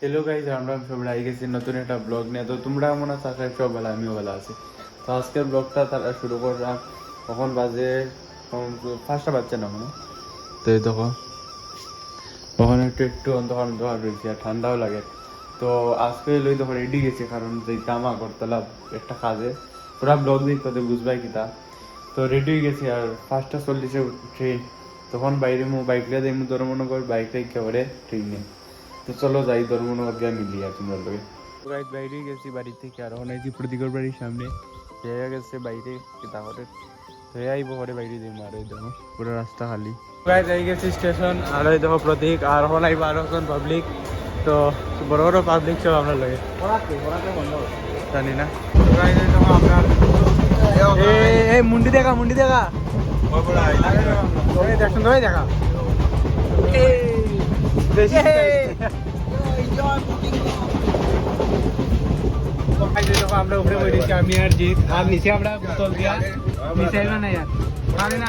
Hello guys, আমরা সব I গেছি নতুন একটা ব্লগ নিয়ে। তো তোমরা মনে আছে আশা সব ভালো, আমিও ভালো আছি। তো আজকের ব্লগটা তারা শুরু করলাম। তখন বাজে 5টা বাজছে না মনে। তো এই দেখো তখন একটু অন্ধকার অন্ধকার রয়েছে আর ঠান্ডাও লাগে। তো আজকে লই দেখো রেডি গেছি, কারণ যেতাম আগরতলা একটা কাজে। পুরা ব্লগ দেখতে বুঝবাই কিতা। তো রেডি হয়ে গেছি আর 5টা 40-এ ট্রেন। তখন বাইরে বাইকটা দেখবো তোর মনে কর বাইকটা একেবারে ট্রেনে। তো চলো যাই ধর্মনগর গিয়ে মিলি আর তোমরা লোকে বাইরে গেছি বাড়ি থেকে। আর অনেক যে প্রতীকর বাড়ির সামনে হয়ে গেছে বাইরে তাহলে হয়ে আইব ঘরে বাইরে যাবো। আর ওই দেখো পুরো রাস্তা খালি। যাই গেছি স্টেশন। আর ওই দেখো প্রতীক আর হল আইব আরো একজন পাবলিক। তো বড় বড় পাবলিক সব আপনার লাগে জানি না। আপনার এই মুন্ডি দেখা দেখুন তো দেখা আমরা উপরে বসেছি, আমি আর জিৎ। আর নিচে আমরা বোতল দিয়া নিচে আইবা না ইয়ার মানে না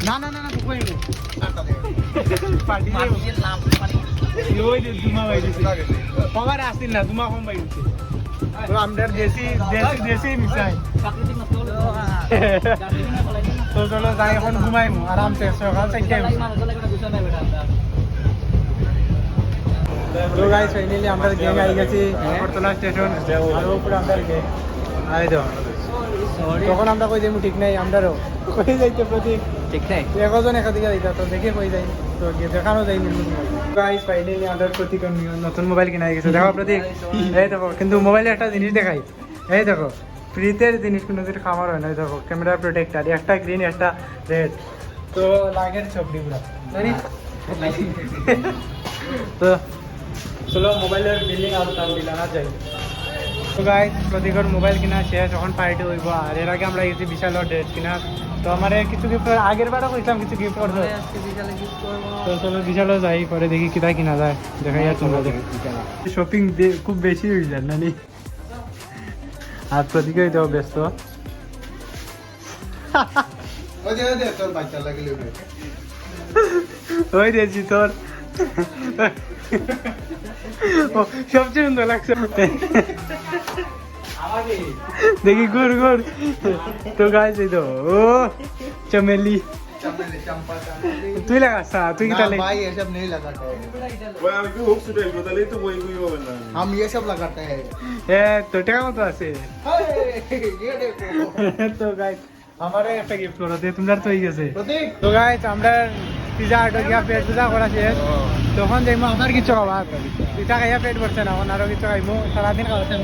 না না না না দুপুরে পার্টি ওই যে দুমা বাইরেছে কবার আসিল না দুমা কম বাইরেছে। তো আমরা দেশি মিশাই। তো চলো যাই এখন ঘুমাইমু আরামসে সকাল থেকে। তো গাইস ফাইনালি আমরা গ্যাং আই গেছি আগরতলা স্টেশন। আর উপরে আমরা গ্যাং আই দাও। তখন আমরা কই যাইমু ঠিক নাই, আমরারও কই যাইতে প্রতীক ঠিক নাই একজন একাদিকে যাইতা। তো দেখে কই যাই তো দেখানো যাই নি। গাইস ফাইনালি আমরা প্রতীক নতুন মোবাইল কিনা গেছে। দেখো প্রতীক এই দেখো, কিন্তু মোবাইলে একটা জিনিস দেখাই। এই দেখো ফ্রিতের জিনিস কোনো যদি খামার হয় না। দেখো ক্যামেরা প্রোটেক্টার একটা গ্রিন একটা রেড। তো লাগের ছবি পুরা জানি। তো চলো মোবাইলের বিলিং আর তার বিলানা যাই। তো গাইস প্রতীকর মোবাইল কিনা শেষ, এখন পার্টি হইব। আর এর আগে আমরা গেছি বিশাল ড্রেস কিনা। তো আমার কিছু গিফট আগের বারও কইতাম কিছু গিফট করবো। তো চলো বিশালও যাই পরে দেখি কিতা কিনা যায় দেখাই। আর তোমরা দেখি শপিং খুব বেশি হয়ে যায় নানি। আর প্রতীক হইতেও ব্যস্ত। ওই দেখছি তোর সবচেয়ে সুন্দর লাগছে দেখি ঘুর ঘুর। তো গাইস এই তো ও चमेली তুই লাগাস না? তুই কি তাহলে भाई ये सब नहीं लगाते हैं, हम ये सब लगाते हैं। তো টাকা মতো আছে। ये देखो তো গাইস আমারে একটা গিফট করো দে, তোমরা তো হয়ে গেছে। प्रतीक তো গাইস আমরা পিজা আটো গিয়া পেট পূজা করা শেষ। তখন যাইমু আবার কিছু খাবা। পিঠা খাইয়া পেট ভরছে না, এখন আরো কিছু খাইমু। সারাদিন খাওয়াছেন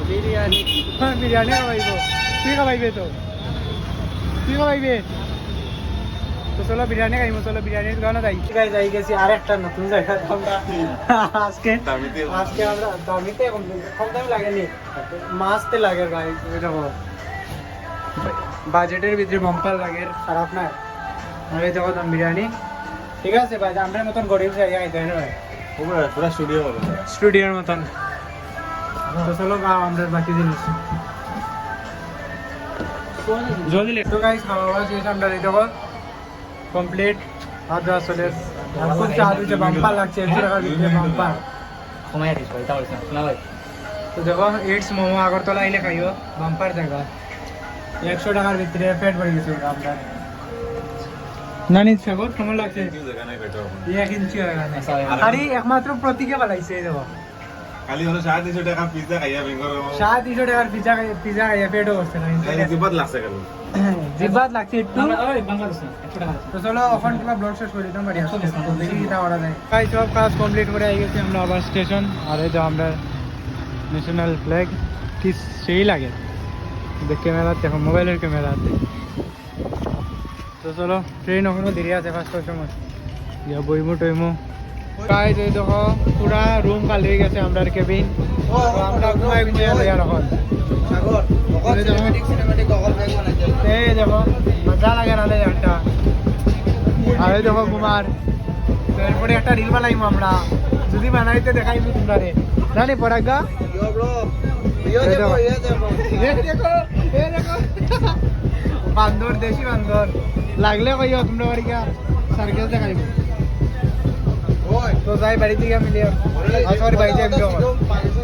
বিরিয়ানি বিরিয়ানি খাওয়াইব। তুই খাওয়াইবে? তো তুই খাওয়াইবে? তো চলো বিরিয়ানি খাইমু। চলো বিরিয়ানির দোকানে যাই। গাইস যাই গেছি আর একটা নতুন জায়গা। আমরা আজকে আমরা দামিতে কম দামি লাগেনি, মাছতে লাগে গাইস। দেখো বাজেটের ভিতরে বাম্পার লাগে, খারাপ না। আমি দেখো দাম বিরিয়ানি ঠিক আছে ভাই। আমরা মতন গরিব জায়গা আইতে হয় না ভাই, पूरा स्टूडियो স্টুডিওর মতন। তো চলো গাও আমরা বাকি জিনিস জলদি লে। তো গাইস খাওয়া দাওয়া শেষ, আমরা এই দেখো কমপ্লিট। হাত ধোয়া চলে খুব চা দিচ্ছে, বাম্পার লাগছে 100 টাকার ভিতরে বাম্পার। তো দেখো ইটস মোমো আগরতলা আইলে খাইও, বাম্পার জায়গা 100 টাকার ভিতরে পেট ভরে গেছে আমরা। নানি সাগর কেমন লাগছে? আরে একমাত্র প্রতীকে বানাইছে এই দেখো। খালি হলো 350 টাকা পিজ্জা খাইয়া বেঙ্গল 350 টাকার পিজা খাইয়া পেটও করছে না। জিবাত লাগছে গেল জিবাত লাগছে একটু। তো চলো এখন কিবা ব্লগ শেষ করে দিতাম বাড়ি আসতে। দেখি কিটা করা যায়। তাই সব কাজ কমপ্লিট করে আই গেছি আমরা আবার স্টেশন। আর এই তো আমরা ন্যাশনাল ফ্ল্যাগ কি সেই লাগে ক্যামেরা দেখো, মোবাইলের ক্যামেরাতে। তো চলো ট্রেন ওখানে দেরি আছে 5টার সময়। ইয়া বইমু টইমু গাইস এই দেখো পুরা রুম খালি হয়ে গেছে আমরার কেবিন। তো আমরা ঘুমাই ঘুমাই আর এখন সাগর সিনেমেটিক গগল ব্যাগ বানাইছে। এই দেখো মজা লাগে না একটা। আর এই দেখো কুমার। এরপরে একটা রিল বানাইমু আমরা, যদি বানাইতে দেখাইমু তোমরা রে জানি পরাগা। यो ब्रो ये देखो ये देखो বান্দর, দেশি বান্দর লাগলে কইও তোমরা বাড়ি গা। সার্কেল দেখাইব তো যাই বাড়ি থেকে মিলিয়ে সরি বাড়িতে এমনি